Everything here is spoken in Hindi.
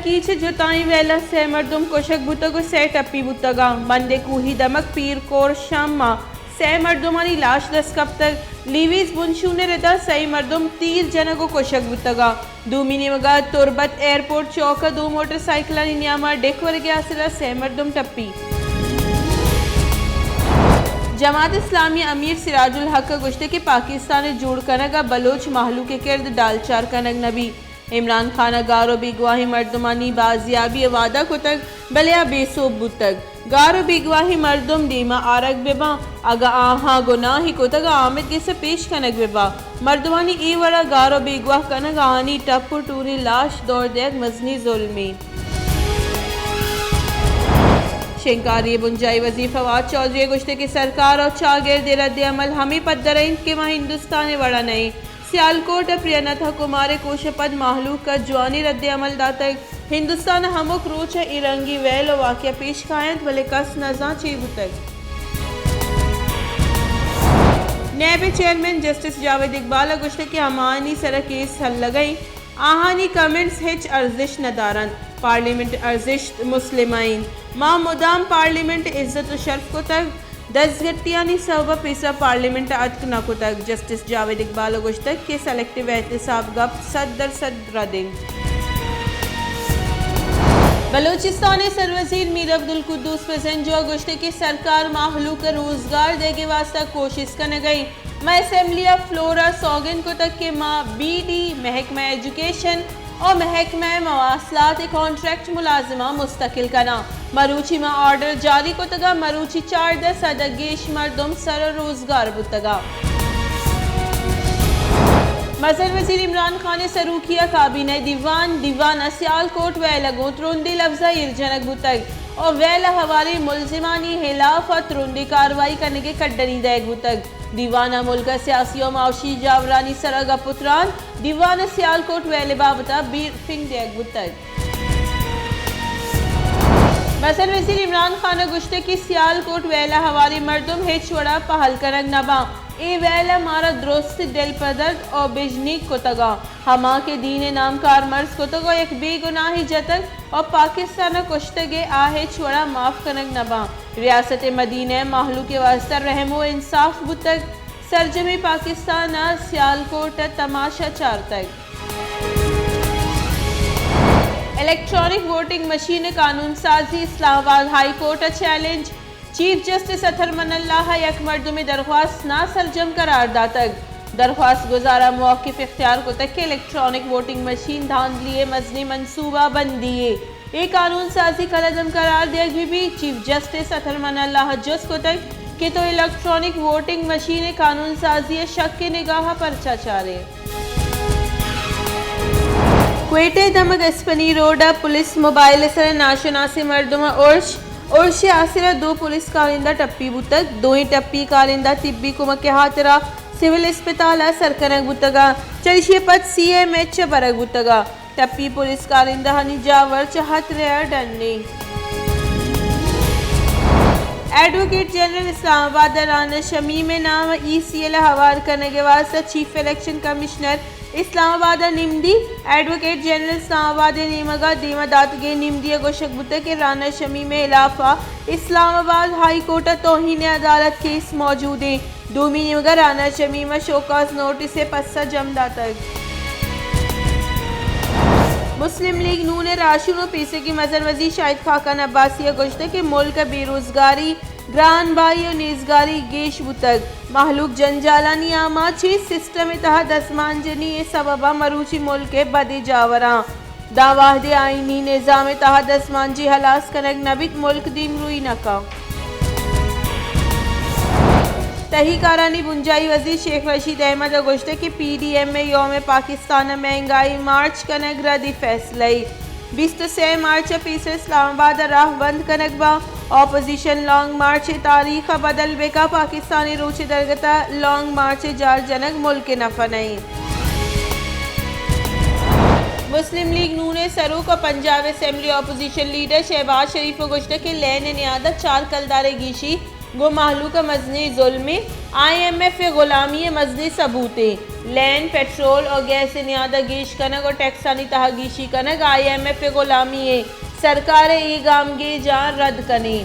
कीच जोताई वेला से मर्दुम कोशक बुतगो से टप्पी बुतगा मंदे कूही दमक पीर कोर शामा से मर्दुमानी लाश दस्कब तक लीवीज बुनशूने रहता सही मर्दुम तीर जनगो कोशक बुतगा दूमिनी मगा तुरबत एयरपोर्ट चौका दो मोटरसाइकिल नियामा डेकवर गया सिला से मर्दुम टप्पी जमात इस्लामी अमीर सिराजुल हक का गुश्ते के पाकिस्तान जोड़ कनगा बलोच महलू के किर्द डालचार कनग नबी इमरान खान गारो बिगवाही मर्दुमानी बाजियाबी वादा को तक बलिया बेसोब बुतक गारो बिगवाही मर्दुम दीमा आरग बेबा अगा आहा गुनाही को तक आमिद के से पेश कनक बेबा मर्दुमानी ई वड़ा गारो बिगवाह कनग आनी टप्पू टूरी लाश दौड़ देग मजनी जुल्मी शेंकारी बुंजाई वजीर फवाद चौधरी गुश्ते की सरकार और चागिर्द रद्द अमल हमें पद्दरइन के वहाँ हिंदुस्तान बड़ा नहीं सियालकोट प्रियनाथ कुमार कोशपद महलूक का जवानी रद्द अमल दातक हिंदुस्तान हमुक रोच इरंगी वैल और वाक़या पेश खायत भले कस नजा चीबू तक नैब चेयरमैन जस्टिस जावेद इकबाल गुश्ते की हमानी सर केस हल लगाई आहानी कमेंट्स हिच अर्जिश नदारन पार्लियामेंट अर्जिश मुस्लिमाइन माँ मुदाम पार्लियामेंट इज्जत शर्फ को तक 10 गट्टियानी सबा पैसा पार्लियामेंट अटक न को तक जस्टिस जावेद इकबाल गुश्तक के सेलेक्टिव एहतसाब गप सद दर सद रदिंग बलोचिस्तान सरवजीर मीर अब्दुल कुद्दूस प्रेजेंट जो गुश्ते की सरकार माहलू का रोजगार देगे वास्ता कोशिश करने गई मैं असेंबली ऑफ फ्लोरा सौगन को तक के माँ बीडी महकमा एजुकेशन और महकमा मवासलात कॉन्ट्रैक्ट मुलाजिमा मुस्तकिल करना मरूची में ऑर्डर जारी को तगा मरूची 4 सदगेश मर्दुम सर रोजगार बुतगा मजर वजीर इमरान खान ने सरू किया काबीना दीवान सियालकोट वैला गोत्रुंदी लफ्जा इरजनक बुतग और वैला हवाले मुलजिमानी हिलाफ और तुरुंदी कार्रवाई करने के कड्डनी दैग बुतग दीवाना मुल्क सियासी और मावशी जावरानी सरगा पुत्रान दीवान सियालकोट वैले बाबता बीर फिंग दैग बुतग मसर वजीर इमरान खान गुश्ते की सियालकोट वैला हवाली मर्दुम हे छोड़ा पहल करग नबा ए वैला मारा द्रोस्त दिल पदर्द और बिजनी को तगा हमा के दीन नामकार मर्ज को तगो एक बेगुनाही जतक और पाकिस्तान कुश्तगे आहे छोड़ा माफ करग नबा रियासत मदीना माहलू के वास्ता रहमो इंसाफ बुतक सरजमी पाकिस्तान सियालकोट तमाशा चार तक इलेक्ट्रॉनिक वोटिंग मशीन कानून साजी Islamabad high court challenge chief justice Athar Minallah यक मर्दुम दरख्वास्त ना सरजम करार दातक दरख्वास्त गुजारा मौक़िफ़ इख्तियार को तक के इलेक्ट्रॉनिक वोटिंग मशीन धांधलिए मजनी मनसूबा बंदिए एक कानून साजी कलदम करार दिया भी चीफ जस्टिस अथर मनल्लाह जस को तक कि तो इलेक्ट्रॉनिक वोटिंग मशीन कानून साजी शक के निगाह पर चाचारे क्वेटे दमक अस्पनी road police mobile sir नाशनासी मर्दुमा उर्श आसिरा 2 police कारिंदा टप्पी बुतक 2 ही टप्पी कारिंदा तिब्बी कुमक के हाथरा सिविल अस्पताल सरकनक बुतगा चलिए पद CMH बरक बुतगा टप्पी पुलिस कारिंदा हनी जावर चहत रेयर डन्ने एडवोकेट जनरल इस्लामाबाद राना शमीम नाम ECL हवार करने के वास्ते चीफ इलेक्शन कमिश्नर इस्लामाबाद निम्दी एडवोकेट जनरल इस्लामाबाद नीमगा दीमादातगे निम्दी गोशकबुत के राना शमीम इलाफा इस्लामाबाद हाई कोर्ट तौहीन अदालत केस मौजूद है दूमी निमगा राना शमीमा शोकाज नोटिस पस्सा जमदा तक मुस्लिम लीग नून राशुन पीसे की मजर वजी शाहिद खाकान अब्बासी गुश्ते के मुल्क बेरोजगारी ग्रान बाई और नेजगारी गेश बुतक महलूक जंजालानी आमा चीज सिस्टम तहा दसमान जनी ये सबबा मरूची मुल्क के बदे जावरा दावाहदे आईनी निजाम तहा दसमान जी हलास कनक नबित मुल्क दीम रुई नका तहीकारानी बुंजाई वजीर शेख रशीद अहमद गुश्ते की PDM में योम पाकिस्तान महंगाई मार्च कनक रदी फैसलाई 20 मार्च पीछे इस्लामाबाद राह बंद कनकबा ऑपोजिशन लॉन्ग मार्च तारीख बदल बेका पाकिस्तानी रूच दरगता लॉन्ग मार्च जार जनक मुल्क नफा नहीं मुस्लिम लीग नून सरू को Punjab assembly opposition leader Shahbaz Sharif गुश्ते के लैन न्यादत 4 कलदारे गीशी गो महलूक मजनी जुल्म IMF गुलामी मजनी सबूते लैंड पेट्रोल और गैस नियादा गीश कनक और टैक्सानी तहगीशी कनक IMF गुलामी सरकार ई गामगे जान रद्द कने।